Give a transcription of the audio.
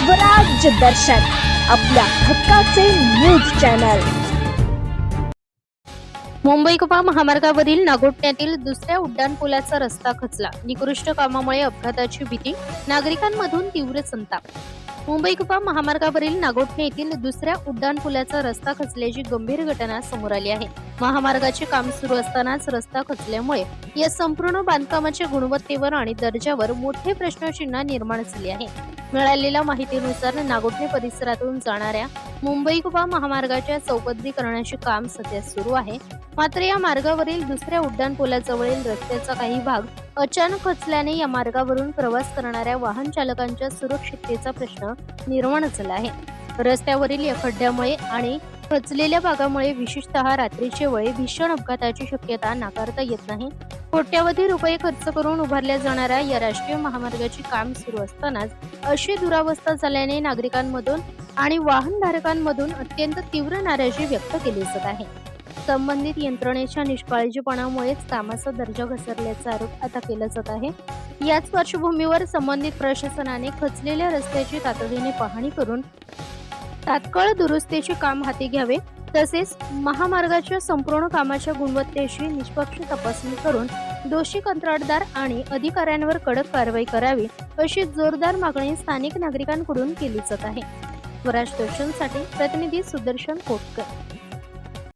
स्वराज्य दर्शन आपल्या हक्काचे न्यूज चॅनल। मुंबई कुपा महामार्गावरील नागोठण्यातील दुसऱ्या उड्डाणपुलाचा रस्ता खचला। निकृष्ट कामामुळे अपघाताची भीती, नागरिकांमधून तीव्र संताप। मुंबई कुपा महामार्गावरील नागोठणे येथील दुसऱ्या उड्डाणपुलाचा रस्ता खचल्याची गंभीर घटना समोर आली आहे। महामार्गाचे काम सुरू असतानाच रस्ता खचल्यामुळे या संपूर्ण बांधकामाच्या गुणवत्तेवर आणि दर्जावर मोठे प्रश्नचिन्ह निर्माण झाले आहे। मिळालेल्या माहितीनुसार नागोठणे परिसरातून जाणाऱ्या मुंबई कुपा महामार्गाच्या चौपदरीकरणाचे काम सध्या सुरू आहे। मात्र या मार्गावरील दुसऱ्या उड्डाणपुलाजवळील रस्त्याचा काही भाग अचानक खचल्याने या मार्गावरून प्रवास करणाऱ्या वाहन चालकांच्या सुरक्षिततेचा प्रश्न निर्माण झाला आहे। रस्त्यावरील या खड्ड्यामुळे आणि खचलेल्या भागामुळे विशेषतः रात्रीच्या वेळी भीषण अपघाताची शक्यता नाकारता येत नाही। कोट्यावधी रुपये खर्च करून उभारल्या जाणाऱ्या या राष्ट्रीय महामार्गाचे काम सुरू असतानाच अशी दुरावस्था झाल्याने नागरिकांमधून आणि वाहनधारकांमधून अत्यंत तीव्र नाराजी व्यक्त केली जात आहे। संबंधित यंत्रणेच्या निष्काळजीपणामुळेच कामाचा दर्जा घसरल्याचा आरोप आता केला जात आहे। याच पार्श्वभूमीवर संबंधित प्रशासनाने खचलेल्या रस्त्याची तातडीने पाहणी करून तात्काळ दुरुस्तीचे काम हाती घ्यावे, तसेच महामार्गाच्या संपूर्ण कामाच्या गुणवत्तेची निष्पक्ष तपासणी करून दोषी कंत्राटदार आणि अधिकाऱ्यांवर कडक कारवाई करावी, अशी जोरदार मागणी स्थानिक नागरिकांकडून केली जात आहे। स्वराज दर्शनसाठी प्रतिनिधी सुदर्शन कोटकर।